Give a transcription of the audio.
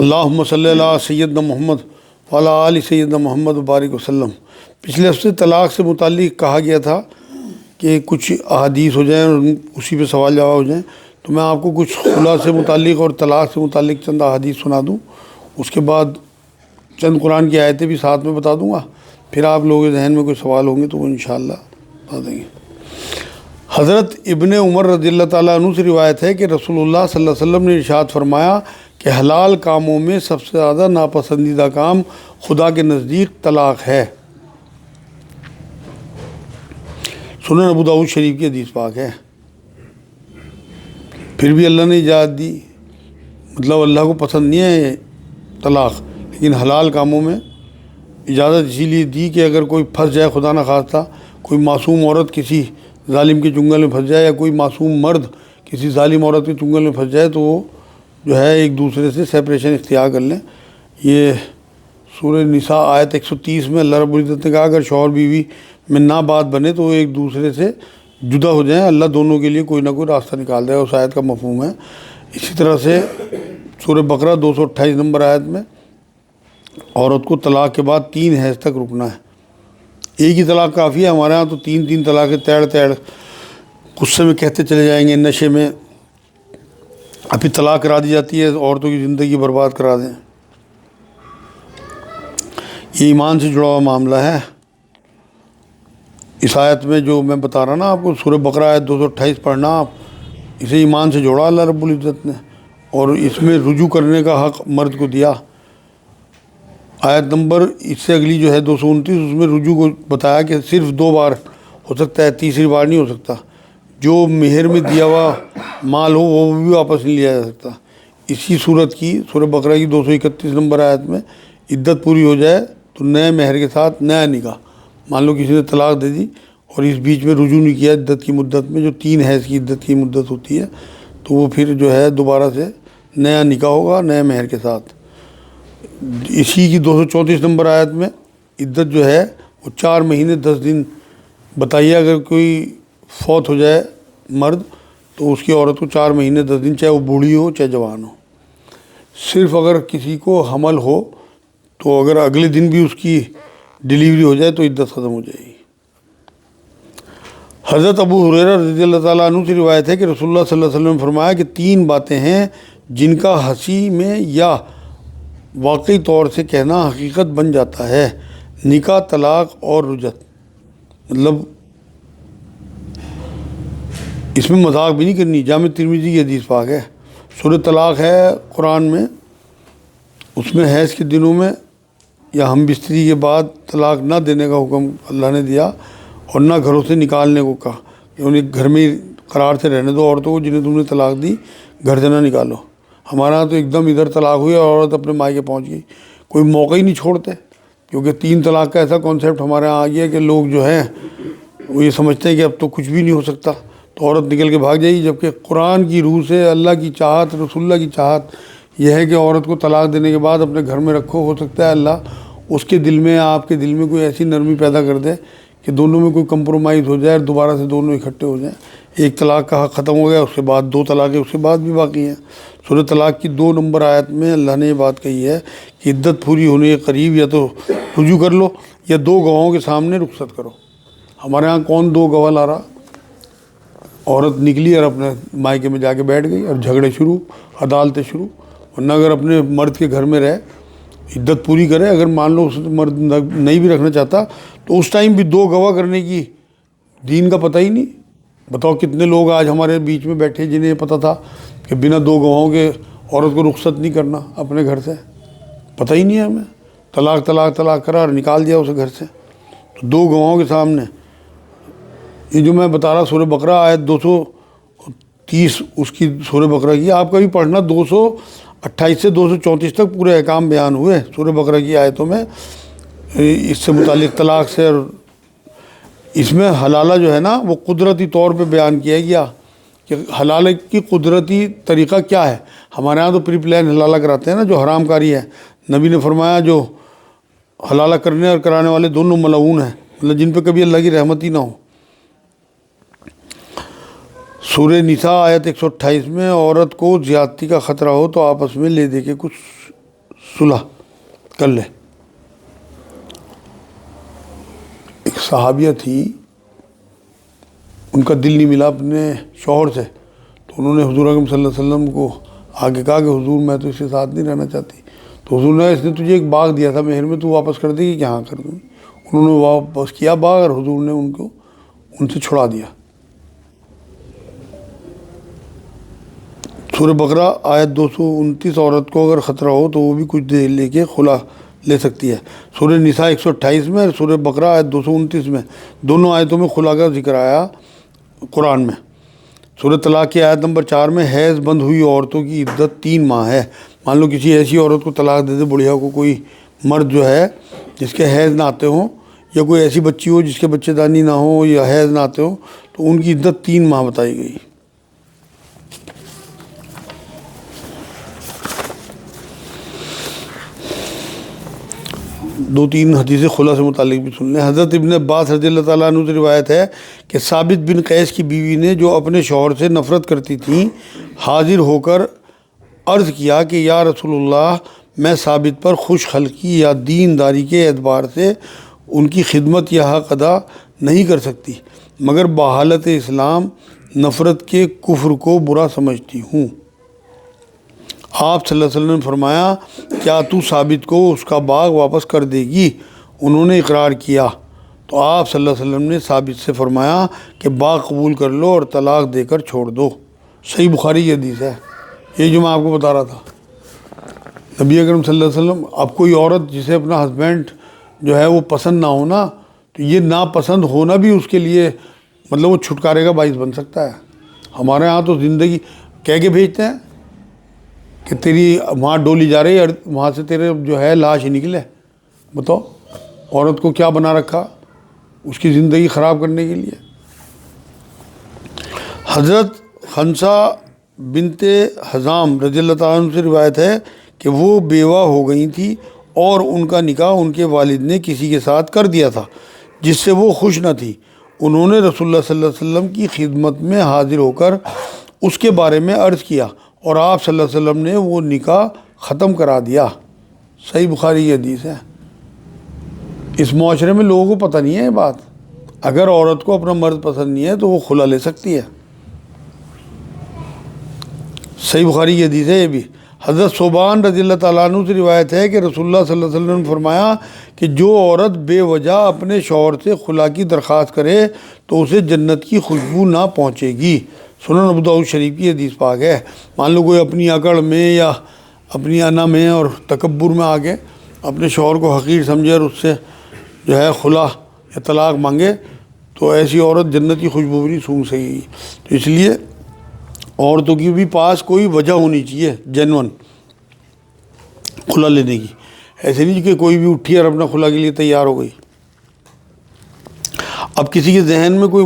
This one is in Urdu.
اللہم صلی اللہ سیدنا محمد وعلی آل سیدنا محمد وبارک وسلم۔ پچھلے ہفتے طلاق سے متعلق کہا گیا تھا کہ کچھ احادیث ہو جائیں اور اسی پہ سوال جواب ہو جائیں، تو میں آپ کو کچھ خلا سے متعلق اور طلاق سے متعلق چند احادیث سنا دوں، اس کے بعد چند قرآن کی آیتیں بھی ساتھ میں بتا دوں گا، پھر آپ لوگوں کے ذہن میں کوئی سوال ہوں گے تو وہ انشاءاللہ بتا دیں گے۔ حضرت ابن عمر رضی اللہ تعالیٰ عنہ سے روایت ہے کہ رسول اللہ صلی اللہ علیہ وسلم نے ارشاد فرمایا کہ حلال کاموں میں سب سے زیادہ ناپسندیدہ کام خدا کے نزدیک طلاق ہے۔ سنن ابو داؤد شریف کی حدیث پاک ہے۔ پھر بھی اللہ نے اجازت دی، مطلب اللہ کو پسند نہیں ہے یہ طلاق، لیکن حلال کاموں میں اجازت اسی لیے دی کہ اگر کوئی پھنس جائے خدا نخواستہ، کوئی معصوم عورت کسی ظالم کے چنگل میں پھنس جائے یا کوئی معصوم مرد کسی ظالم عورت کے چنگل میں پھنس جائے تو وہ جو ہے ایک دوسرے سے سیپریشن اختیار کر لیں۔ یہ سورہ نساء آیت 130 میں اللہ رب العزت نے کہا اگر شوہر بیوی میں نہ بات بنے تو وہ ایک دوسرے سے جدا ہو جائیں، اللہ دونوں کے لیے کوئی نہ کوئی راستہ نکال دے گا، اس آیت کا مفہوم ہے۔ اسی طرح سے سورہ بقرہ 228 نمبر آیت میں عورت کو طلاق کے بعد 3 حیض تک رکنا ہے۔ ایک ہی طلاق کافی ہے، ہمارے ہاں تو 3 طلاقیں تیڑ غصے میں کہتے چلے جائیں گے، نشے میں ابھی طلاق کرا دی جاتی ہے، عورتوں کی زندگی برباد کرا دیں۔ یہ ایمان سے جڑا ہوا معاملہ ہے۔ اس آیت میں جو میں بتا رہا نا آپ کو، سورہ بقرہ آیت 228 پڑھنا، آپ اسے ایمان سے جوڑا اللہ رب العزت نے، اور اس میں رجوع کرنے کا حق مرد کو دیا۔ آیت نمبر اس سے اگلی جو ہے 229، اس میں رجوع کو بتایا کہ صرف 2 بار ہو سکتا ہے، تیسری بار نہیں ہو سکتا۔ جو مہر میں دیا ہوا مال ہو وہ بھی واپس نہیں لیا جا سکتا۔ اسی صورت کی سورہ بقرہ کی 231 نمبر آیت میں عدت پوری ہو جائے تو نئے مہر کے ساتھ نیا نکاح، مان لو کسی نے طلاق دے دی اور اس بیچ میں رجوع نہیں کیا عدت کی مدت میں، جو 3 حیض کی عدت کی مدت ہوتی ہے، تو وہ پھر جو ہے دوبارہ سے نیا نکاح ہوگا نئے مہر کے ساتھ۔ اسی کی 234 نمبر آیت میں عدت جو ہے وہ 4 مہینے 10 دن بتائیے۔ اگر کوئی فوت ہو جائے مرد تو اس کی عورت کو 4 مہینے 10 دن، چاہے وہ بوڑھی ہو چاہے جوان ہو۔ صرف اگر کسی کو حمل ہو تو اگر اگلے دن بھی اس کی ڈیلیوری ہو جائے تو عدت ختم ہو جائے گی۔ حضرت ابو ہریرہ رضی اللہ تعالیٰ عنہ سے روایت ہے کہ رسول اللہ صلی اللہ علیہ وسلم نے فرمایا کہ 3 باتیں ہیں جن کا ہنسی میں یا واقعی طور سے کہنا حقیقت بن جاتا ہے: نکاح، طلاق اور رجعت۔ مطلب اس میں مذاق بھی نہیں کرنی، جامع ترمذی کی حدیث پاک ہے۔ سورہ طلاق ہے قرآن میں، اس میں حیض کے دنوں میں یا ہم بستری کے بعد طلاق نہ دینے کا حکم اللہ نے دیا، اور نہ گھروں سے نکالنے کو کہا کہ انہیں گھر میں قرار سے رہنے دو عورتوں کو جنہیں تم نے طلاق دی، گھر سے نہ نکالو۔ ہمارے ہاں تو ایک دم ادھر طلاق ہوئی اور عورت اپنے مائکے پہنچ گئی، کوئی موقع ہی نہیں چھوڑتے، کیونکہ 3 طلاق کا ایسا کانسیپٹ ہمارے ہاں آ گیا کہ لوگ جو ہیں وہ یہ سمجھتے ہیں کہ اب تو کچھ بھی نہیں ہو سکتا، تو عورت نکل کے بھاگ جائے گی، جبکہ قرآن کی روح سے اللہ کی چاہت، رسول اللہ کی چاہت یہ ہے کہ عورت کو طلاق دینے کے بعد اپنے گھر میں رکھو۔ ہو سکتا ہے اللہ اس کے دل میں، آپ کے دل میں کوئی ایسی نرمی پیدا کر دے کہ دونوں میں کوئی کمپرومائز ہو جائے اور دوبارہ سے دونوں اکٹھے ہو جائیں۔ ایک طلاق کا حق ختم ہو گیا، اس کے بعد 2 طلاقیں اس کے بعد بھی باقی ہیں۔ سورہ طلاق کی 2 نمبر آیت میں اللہ نے یہ بات کہی ہے کہ عدت پوری ہونے کے قریب یا تو رجوع کر لو یا 2 گواہوں کے سامنے رخصت کرو۔ ہمارے ہاں کون 2 گواہ لا رہا؟ عورت نکلی اور اپنے مائکے میں جا کے بیٹھ گئی اور جھگڑے شروع، عدالتیں شروع۔ ورنہ اگر اپنے مرد کے گھر میں رہے، عدت پوری کرے، اگر مان لو اس مرد نہیں بھی رکھنا چاہتا تو اس ٹائم بھی 2 گواہ کرنے کی دین کا پتہ ہی نہیں۔ بتاؤ کتنے لوگ آج ہمارے بیچ میں بیٹھے جنہیں یہ پتہ تھا کہ بنا 2 گواہوں کے عورت کو رخصت نہیں کرنا اپنے گھر سے، پتہ ہی نہیں ہے ہمیں، طلاق طلاق طلاق کرا اور نکال دیا اسے گھر سے۔ تو 2 گواہوں کے سامنے یہ جو میں بتا رہا سورہ بقرہ آیت 230 اس کی سورہ بقرہ کی، آپ کا بھی پڑھنا 228 سے 234 تک پورے احکام بیان ہوئے سورہ بقرہ کی آیتوں میں اس سے متعلق طلاق سے۔ اور اس میں حلالہ جو ہے نا وہ قدرتی طور پہ بیان کیا گیا کہ حلالہ کی قدرتی طریقہ کیا ہے۔ ہمارے ہاں تو پری پلان حلالہ کراتے ہیں نا، جو حرام کاری ہے۔ نبی نے فرمایا جو حلالہ کرنے اور کرانے والے دونوں ملعون ہیں، مطلب جن پہ کبھی اللہ کی رحمت ہی نہ ہو۔ سورہ نساء آیت 128 میں عورت کو زیادتی کا خطرہ ہو تو آپس میں لے دے کے کچھ صلح کر لے۔ ایک صحابیہ تھی، ان کا دل نہیں ملا اپنے شوہر سے، تو انہوں نے حضور اکرم صلی اللہ علیہ وسلم کو آگے کہا کہ حضور میں تو اس کے ساتھ نہیں رہنا چاہتی۔ تو حضور نے اس نے تجھے ایک باغ دیا تھا مہر میں، تو واپس کر دے گی کہ ہاں کر دوں گی۔ انہوں نے واپس کیا باغ، اور حضور نے ان سے چھڑا دیا۔ سورہ بقرہ آیت 229، عورت کو اگر خطرہ ہو تو وہ بھی کچھ دیر لے کے خلا لے سکتی ہے۔ سورہ نساء 128 میں اور سورہ بقرہ آیت 229 میں، دونوں آیتوں میں خلا کا ذکر آیا قرآن میں۔ سورہ طلاق کی آیت نمبر 4 میں حیض بند ہوئی عورتوں کی عدت 3 ماہ ہے۔ مان لو کسی ایسی عورت کو طلاق دے دے، بڑھیا کو، کوئی مرد جو ہے جس کے حیض نہ آتے ہوں، یا کوئی ایسی بچی ہو جس کے بچے دانی نہ ہو یا حیض نہ آتے ہوں، تو ان کی عدت 3 ماہ بتائی گئی۔ دو تین حدیث خلا سے متعلق بھی سن لیں۔ حضرت ابن عباس رضی اللہ تعالیٰ عنہ سے روایت ہے کہ ثابت بن قیس کی بیوی نے، جو اپنے شوہر سے نفرت کرتی تھیں، حاضر ہو کر عرض کیا کہ یا رسول اللہ، میں ثابت پر خوش خلقی یا دینداری کے اعتبار سے ان کی خدمت یا حق ادا نہیں کر سکتی، مگر بحالت اسلام نفرت کے کفر کو برا سمجھتی ہوں۔ آپ صلی اللہ علیہ وسلم نے فرمایا، کیا تو ثابت کو اس کا باغ واپس کر دے گی؟ انہوں نے اقرار کیا، تو آپ صلی اللہ علیہ وسلم نے ثابت سے فرمایا کہ باغ قبول کر لو اور طلاق دے کر چھوڑ دو۔ صحیح بخاری کی حدیث ہے، یہ جو میں آپ کو بتا رہا تھا۔ نبی اکرم صلی اللہ علیہ وسلم، اب کوئی عورت جسے اپنا ہسبینڈ جو ہے وہ پسند نہ ہونا، تو یہ ناپسند ہونا بھی اس کے لیے مطلب وہ چھٹکارے کا باعث بن سکتا ہے۔ ہمارے ہاں تو زندگی کہہ کے بھیجتے ہیں کہ تیری وہاں ڈولی جا رہی ہے، وہاں سے تیرے جو ہے لاش ہی نکلے۔ بتاؤ عورت کو کیا بنا رکھا اس کی زندگی خراب کرنے کے لیے۔ حضرت خنسا بنت حزام رضی اللہ تعالیٰ عنہ سے روایت ہے کہ وہ بیوہ ہو گئی تھی اور ان کا نکاح ان کے والد نے کسی کے ساتھ کر دیا تھا جس سے وہ خوش نہ تھی۔ انہوں نے رسول اللہ صلی اللہ علیہ وسلم کی خدمت میں حاضر ہو کر اس کے بارے میں عرض کیا، اور آپ صلی اللہ علیہ وسلم نے وہ نکاح ختم کرا دیا۔ صحیح بخاری کی حدیث ہے۔ اس معاشرے میں لوگوں کو پتہ نہیں ہے یہ بات، اگر عورت کو اپنا مرد پسند نہیں ہے تو وہ خلا لے سکتی ہے۔ صحیح بخاری کی حدیث ہے یہ بھی۔ حضرت صوبان رضی اللہ تعالیٰ عنہ سے روایت ہے کہ رسول اللہ صلی اللہ علیہ وسلم نے فرمایا کہ جو عورت بے وجہ اپنے شوہر سے خلا کی درخواست کرے تو اسے جنت کی خوشبو نہ پہنچے گی۔ سنن ابو داؤد شریف کی حدیث پاک ہے۔ مان لو کوئی اپنی اکڑ میں یا اپنی انا میں اور تکبر میں آگے اپنے شوہر کو حقیر سمجھے اور اس سے جو ہے خلا یا طلاق مانگے، تو ایسی عورت جنت کی خوشبو بھی نہیں سونگھ سکے گی۔ تو اس لیے عورتوں کی بھی پاس کوئی وجہ ہونی چاہیے جینون خلا لینے کی، ایسے نہیں کہ کوئی بھی اٹھی اور اپنا خلا کے لیے تیار ہو گئی۔ اب کسی کے ذہن میں کوئی